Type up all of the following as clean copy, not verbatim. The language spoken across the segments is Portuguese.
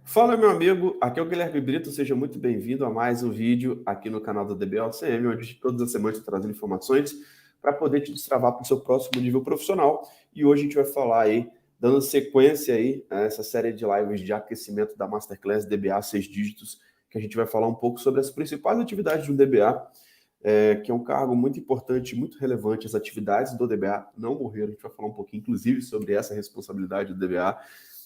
Fala, meu amigo, aqui é o Guilherme Brito, seja muito bem-vindo a mais um vídeo aqui no canal da DBLCM, onde todas as semanas estou trazendo informações para poder te destravar para o seu próximo nível profissional. E hoje a gente vai falar aí, dando sequência aí a essa série de lives de aquecimento da Masterclass DBA 6 dígitos, que a gente vai falar um pouco sobre as principais atividades de um DBA, que é um cargo muito importante, muito relevante. As atividades do DBA não morreram, a gente vai falar um pouquinho, inclusive, sobre essa responsabilidade do DBA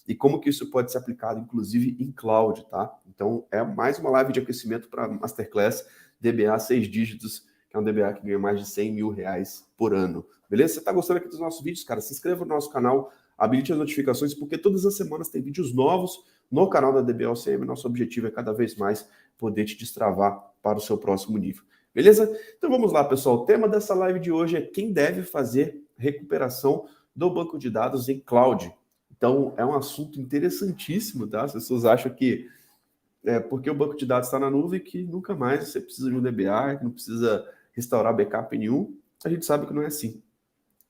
e como que isso pode ser aplicado, inclusive, em cloud, tá? Então, é mais uma live de aquecimento para Masterclass DBA 6 dígitos, que é um DBA que ganha mais de 100 mil reais por ano. Beleza? Você está gostando aqui dos nossos vídeos, cara? Se inscreva no nosso canal, habilite as notificações, porque todas as semanas tem vídeos novos no canal da DBLCM. Nosso objetivo é cada vez mais poder te destravar para o seu próximo nível. Beleza? Então vamos lá, pessoal. O tema dessa live de hoje é quem deve fazer recuperação do banco de dados em cloud. Então, é um assunto interessantíssimo, tá? As pessoas acham que é porque o banco de dados está na nuvem que nunca mais você precisa de um DBA, que não precisa restaurar backup nenhum. A gente sabe que não é assim.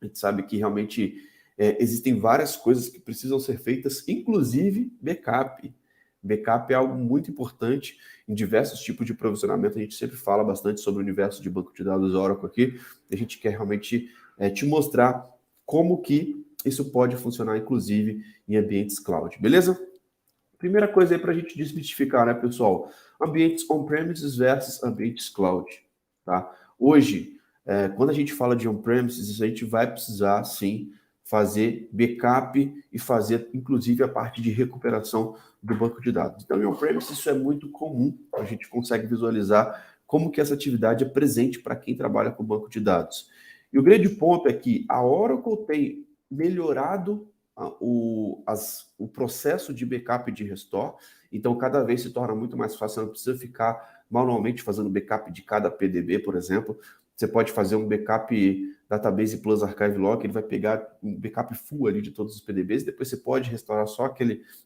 A gente sabe que realmente existem várias coisas que precisam ser feitas, inclusive backup. Backup é algo muito importante em diversos tipos de provisionamento. A gente sempre fala bastante sobre o universo de banco de dados Oracle aqui. A gente quer realmente te mostrar como que isso pode funcionar, inclusive, em ambientes cloud, beleza? Primeira coisa aí para a gente desmistificar, né, pessoal? Ambientes on-premises versus ambientes cloud, tá? Hoje, quando a gente fala de on-premises, a gente vai precisar, sim, fazer backup e fazer, inclusive, a parte de recuperação do banco de dados. Então, em on-premises, isso é muito comum. A gente consegue visualizar como que essa atividade é presente para quem trabalha com banco de dados. E o grande ponto é que a Oracle tem melhorado o processo de backup e de restore, então cada vez se torna muito mais fácil, você não precisa ficar manualmente fazendo backup de cada PDB, por exemplo. Você pode fazer um backup Database Plus Archive Lock, ele vai pegar um backup full ali de todos os PDBs, e depois você pode restaurar só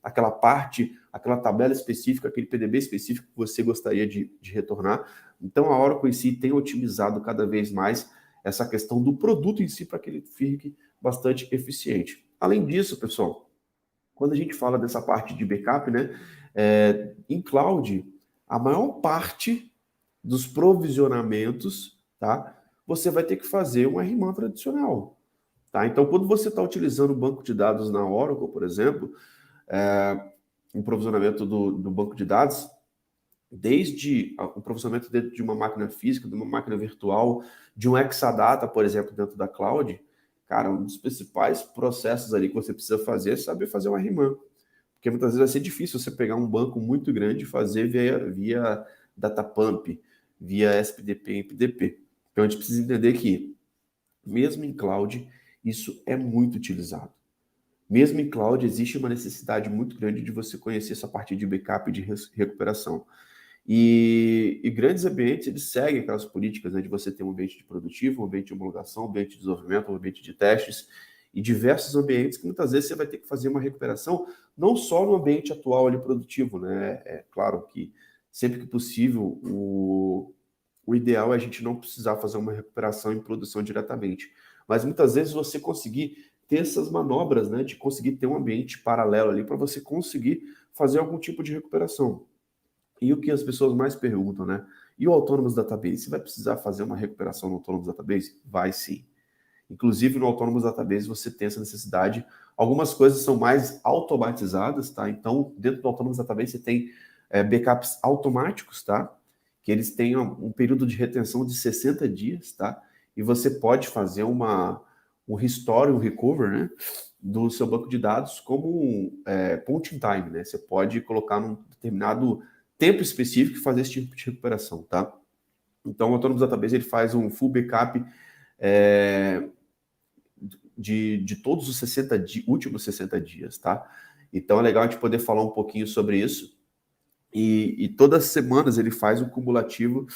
aquela parte, aquela tabela específica, aquele PDB específico que você gostaria de retornar. Então a Oracle em si tem otimizado cada vez mais essa questão do produto em si para que ele fique bastante eficiente. Além disso, pessoal, quando a gente fala dessa parte de backup, né, em cloud, a maior parte dos provisionamentos, tá, você vai ter que fazer um RMAN tradicional. Tá? Então, quando você está utilizando o banco de dados na Oracle, por exemplo, um provisionamento do banco de dados, desde o processamento dentro de uma máquina física, de uma máquina virtual, de um Exadata, por exemplo, dentro da cloud, cara, um dos principais processos ali que você precisa fazer é saber fazer um RMAN. Porque muitas vezes vai ser difícil você pegar um banco muito grande e fazer via Datapump, via SPDP e MPDP. Então a gente precisa entender que, mesmo em cloud, isso é muito utilizado. Mesmo em cloud, existe uma necessidade muito grande de você conhecer essa parte de backup e de recuperação. E grandes ambientes, eles seguem aquelas políticas, né, de você ter um ambiente de produtivo, um ambiente de homologação, um ambiente de desenvolvimento, um ambiente de testes, e diversos ambientes que muitas vezes você vai ter que fazer uma recuperação, não só no ambiente atual ali produtivo, né? É claro que sempre que possível, o ideal é a gente não precisar fazer uma recuperação em produção diretamente. Mas muitas vezes você conseguir ter essas manobras, né, de conseguir ter um ambiente paralelo ali para você conseguir fazer algum tipo de recuperação. E o que as pessoas mais perguntam, né? E o Autonomous Database? Você vai precisar fazer uma recuperação no Autonomous Database? Vai sim. Inclusive no Autonomous Database você tem essa necessidade. Algumas coisas são mais automatizadas, tá? Então, dentro do Autonomous Database você tem backups automáticos, tá? Que eles têm um período de retenção de 60 dias, tá? E você pode fazer um restore, um recover, né? Do seu banco de dados como point in time, né? Você pode colocar num determinado tempo específico e fazer esse tipo de recuperação, tá? Então, o Autonomous Database ele faz um full backup de todos os últimos 60 dias, tá? Então, é legal a gente poder falar um pouquinho sobre isso. E todas as semanas ele faz um cumulativo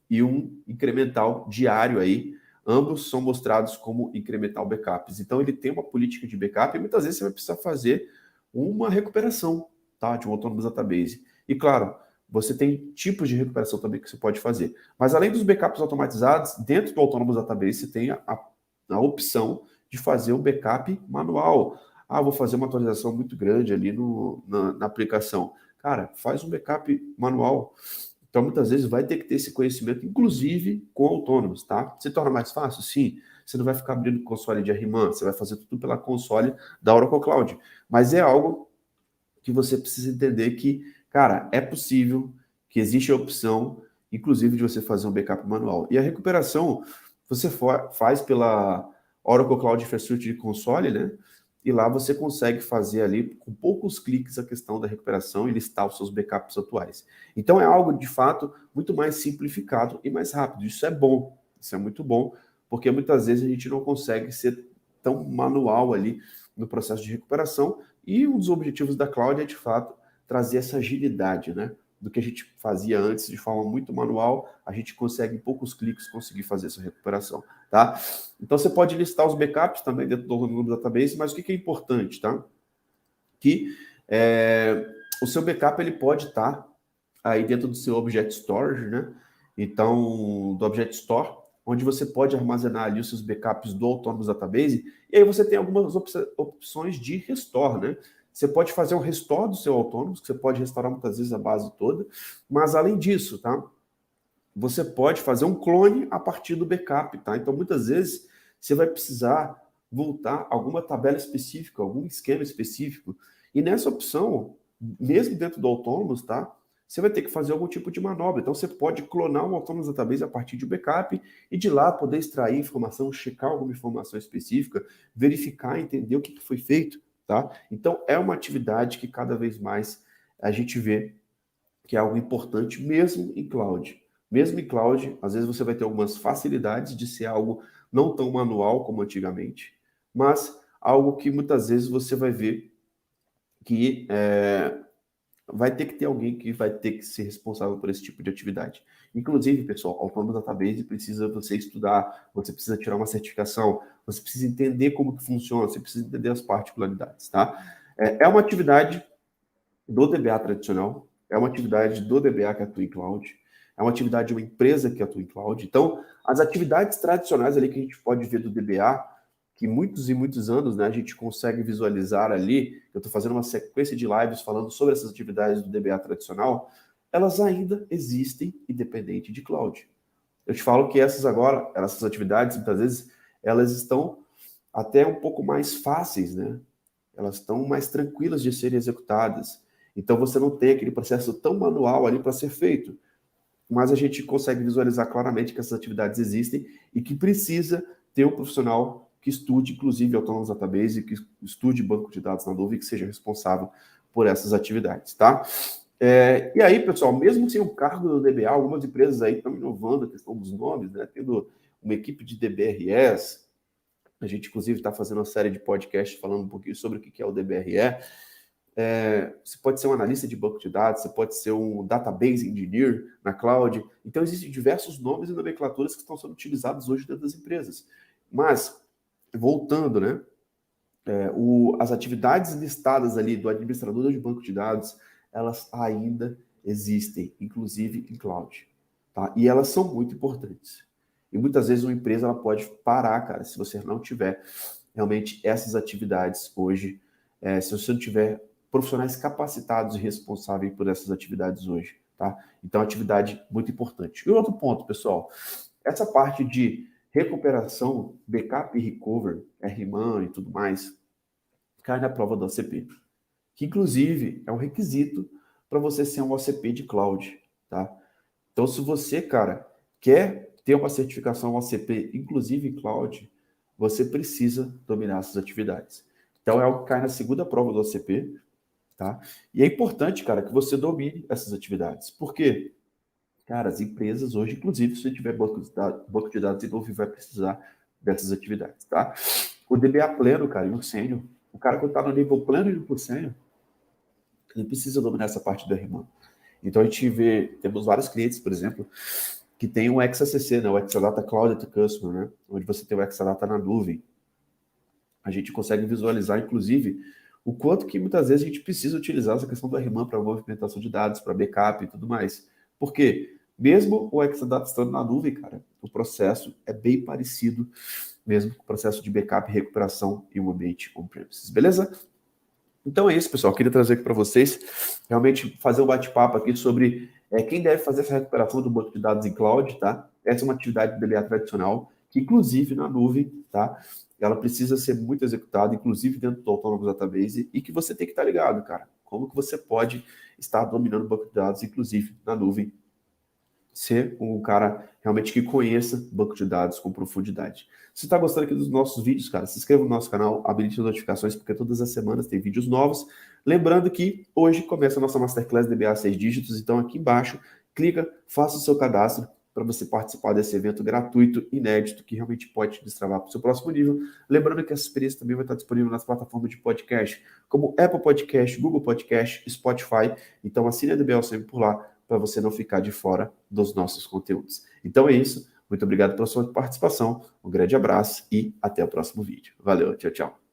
e um incremental diário aí. Ambos são mostrados como incremental backups. Então, ele tem uma política de backup e muitas vezes você vai precisar fazer uma recuperação, tá? De um Autonomous Database. E, claro, você tem tipos de recuperação também que você pode fazer. Mas, além dos backups automatizados, dentro do Autonomous Database, você tem a opção de fazer um backup manual. Ah, vou fazer uma atualização muito grande ali na aplicação. Cara, faz um backup manual. Então, muitas vezes vai ter que ter esse conhecimento, inclusive com autônomos, tá? Se torna mais fácil? Sim. Você não vai ficar abrindo console de RMAN, você vai fazer tudo pela console da Oracle Cloud. Mas é algo que você precisa entender que, cara, é possível, que existe a opção, inclusive, de você fazer um backup manual. E a recuperação você faz pela Oracle Cloud Infrastructure Console, né? E lá você consegue fazer ali, com poucos cliques, a questão da recuperação e listar os seus backups atuais. Então é algo, de fato, muito mais simplificado e mais rápido. Isso é bom, isso é muito bom, porque muitas vezes a gente não consegue ser tão manual ali no processo de recuperação, e um dos objetivos da cloud é, de fato, trazer essa agilidade, né? Do que a gente fazia antes de forma muito manual, a gente consegue em poucos cliques conseguir fazer essa recuperação, tá? Então você pode listar os backups também dentro do database, mas o que é importante, tá? Que o seu backup ele pode estar aí dentro do seu Object Storage, né? Então, do Object Store, onde você pode armazenar ali os seus backups do Autonomous Database, e aí você tem algumas opções de restore, né? Você pode fazer um restore do seu Autonomous, que você pode restaurar muitas vezes a base toda, mas além disso, tá? Você pode fazer um clone a partir do backup, tá? Então, muitas vezes, você vai precisar voltar a alguma tabela específica, algum esquema específico, e nessa opção, mesmo dentro do Autonomous, tá? Você vai ter que fazer algum tipo de manobra. Então, você pode clonar um Autonomous Database a partir de um backup e de lá poder extrair informação, checar alguma informação específica, verificar, entender o que foi feito, tá? Então, é uma atividade que cada vez mais a gente vê que é algo importante mesmo em cloud. Mesmo em cloud, às vezes você vai ter algumas facilidades de ser algo não tão manual como antigamente, mas algo que muitas vezes você vai ver que vai ter que ter alguém que vai ter que ser responsável por esse tipo de atividade. Inclusive, pessoal, Autonomous Database precisa você estudar, você precisa tirar uma certificação, você precisa entender como que funciona, você precisa entender as particularidades, tá? É uma atividade do DBA tradicional, é uma atividade do DBA que atua em cloud, é uma atividade de uma empresa que atua em cloud. Então, as atividades tradicionais ali que a gente pode ver do DBA, que muitos e muitos anos, né, a gente consegue visualizar ali, eu estou fazendo uma sequência de lives falando sobre essas atividades do DBA tradicional, elas ainda existem independente de cloud. Eu te falo que essas agora, essas atividades, muitas vezes, elas estão até um pouco mais fáceis, né? Elas estão mais tranquilas de serem executadas. Então você não tem aquele processo tão manual ali para ser feito. Mas a gente consegue visualizar claramente que essas atividades existem e que precisa ter um profissional que estude, inclusive, Autonomous Database, que estude banco de dados na nuvem, que seja responsável por essas atividades, tá? E aí, pessoal, mesmo sem o cargo do DBA, algumas empresas aí estão inovando a questão dos nomes, né? Tendo uma equipe de DBRS, a gente, inclusive, está fazendo uma série de podcasts falando um pouquinho sobre o que é o DBRE. Você pode ser um analista de banco de dados, você pode ser um database engineer na cloud. Então, existem diversos nomes e nomenclaturas que estão sendo utilizados hoje dentro das empresas. Mas, voltando, né? As atividades listadas ali do administrador de banco de dados, elas ainda existem, inclusive em cloud. Tá? E elas são muito importantes. E muitas vezes uma empresa ela pode parar, cara, se você não tiver realmente essas atividades hoje, se você não tiver profissionais capacitados e responsáveis por essas atividades hoje, tá? Então, atividade muito importante. E outro ponto, pessoal, essa parte de recuperação, backup e recover, RMAN e tudo mais, cai na prova do OCP, que inclusive é um requisito para você ser um OCP de cloud, tá? Então, se você, cara, quer ter uma certificação OCP, inclusive em cloud, você precisa dominar essas atividades. Então, é algo que cai na segunda prova do OCP, tá? E é importante, cara, que você domine essas atividades. Por quê? Cara, as empresas hoje, inclusive, se você tiver banco de dados em nuvem, vai precisar dessas atividades, tá? O DBA pleno, cara, e o sênior, o cara que está no nível pleno e no sênior, ele precisa dominar essa parte do RMAN. Então, a gente temos vários clientes, por exemplo, que tem o XACC, né, o Exadata Cloud at Customer, né, onde você tem o Exadata na nuvem. A gente consegue visualizar, inclusive, o quanto que muitas vezes a gente precisa utilizar essa questão do RMAN para movimentação de dados, para backup e tudo mais. Por quê? Mesmo o Exadata estando na nuvem, cara, o processo é bem parecido mesmo com o processo de backup e recuperação em um ambiente on-premises, beleza? Então é isso, pessoal. Eu queria trazer aqui para vocês, realmente fazer um bate-papo aqui sobre quem deve fazer essa recuperação do banco de dados em cloud, tá? Essa é uma atividade de DBA tradicional, que inclusive na nuvem, tá? Ela precisa ser muito executada, inclusive dentro do Autonomous Database, e que você tem que estar ligado, cara. Como que você pode estar dominando o banco de dados, inclusive na nuvem, ser um cara realmente que conheça banco de dados com profundidade. Se está gostando aqui dos nossos vídeos, cara, se inscreva no nosso canal, habilite as notificações, porque todas as semanas tem vídeos novos. Lembrando que hoje começa a nossa Masterclass DBA 6 dígitos, então aqui embaixo, clica, faça o seu cadastro para você participar desse evento gratuito, inédito, que realmente pode te destravar para o seu próximo nível. Lembrando que essa experiência também vai estar disponível nas plataformas de podcast, como Apple Podcast, Google Podcast, Spotify. Então assine a DBA sempre por lá, para você não ficar de fora dos nossos conteúdos. Então é isso. Muito obrigado pela sua participação. Um grande abraço e até o próximo vídeo. Valeu, tchau, tchau.